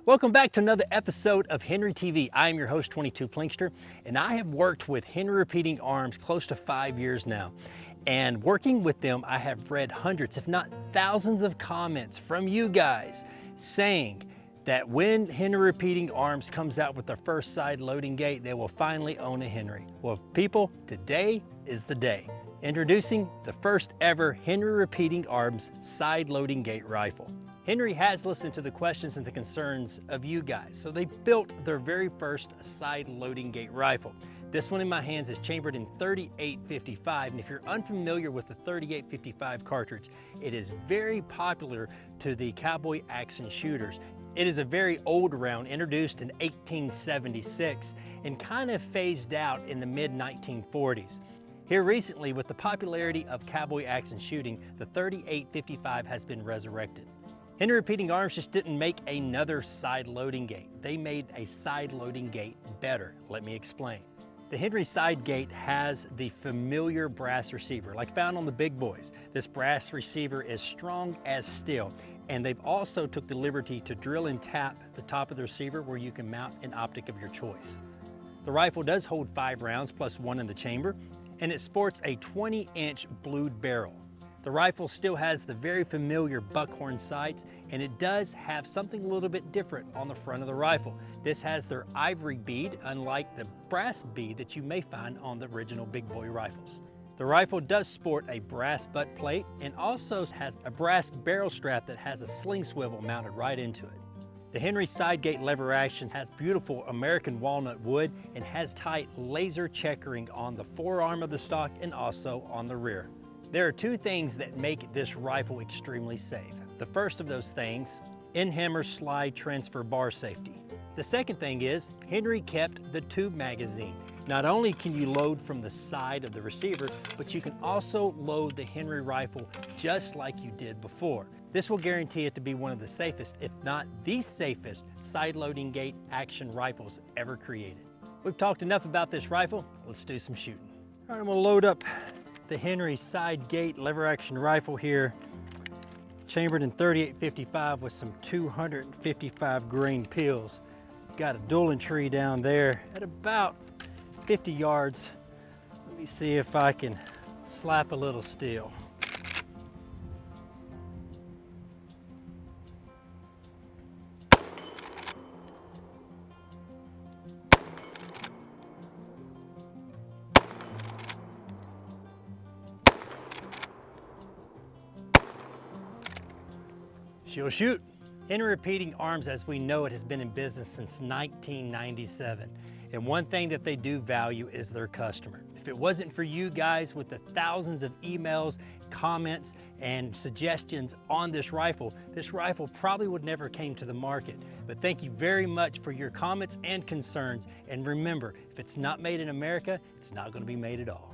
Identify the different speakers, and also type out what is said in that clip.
Speaker 1: Welcome back to another episode of Henry TV. I am your host, 22 Plinkster, and I have worked with Henry Repeating Arms close to 5 years now. And working with them, I have read hundreds, if not thousands of comments from you guys saying that when Henry Repeating Arms comes out with their first side loading gate, they will finally own a Henry. Well, people, today is the day. Introducing the first ever Henry Repeating Arms side loading gate rifle. Henry has listened to the questions and the concerns of you guys, so they built their very first side loading gate rifle. This one in my hands is chambered in 3855, and if you're unfamiliar with the 3855 cartridge, it is very popular to the cowboy action shooters. It is a very old round, introduced in 1876 and kind of phased out in the mid-1940s. Here recently, with the popularity of cowboy action shooting, the 3855 has been resurrected. Henry Repeating Arms just didn't make another side loading gate. They made a side loading gate better. Let me explain. The Henry side gate has the familiar brass receiver, like found on the big boys. This brass receiver is strong as steel, and they've also took the liberty to drill and tap the top of the receiver where you can mount an optic of your choice. The rifle does hold 5 rounds plus 1 in the chamber, and it sports a 20-inch blued barrel. The rifle still has the very familiar buckhorn sights, and it does have something a little bit different on the front of the rifle. This has their ivory bead, unlike the brass bead that you may find on the original big boy rifles. The rifle does sport a brass butt plate and also has a brass barrel strap that has a sling swivel mounted right into it. The Henry side gate lever action has beautiful American walnut wood and has tight laser checkering on the forearm of the stock and also on the rear. There are 2 things that make this rifle extremely safe. The first of those things, in-hammer slide transfer bar safety. The second thing is, Henry kept the tube magazine. Not only can you load from the side of the receiver, but you can also load the Henry rifle just like you did before. This will guarantee it to be one of the safest, if not the safest, side loading gate action rifles ever created. We've talked enough about this rifle, let's do some shooting. All right, I'm gonna load up the Henry side gate lever action rifle here, chambered in 3855 with some 255 grain pills. Got a dueling tree down there at about 50 yards. Let me see if I can slap a little steel. She'll shoot. Henry Repeating Arms, as we know it, has been in business since 1997. And one thing that they do value is their customer. If it wasn't for you guys with the thousands of emails, comments, and suggestions on this rifle probably would never came to the market. But thank you very much for your comments and concerns. And remember, if it's not made in America, it's not going to be made at all.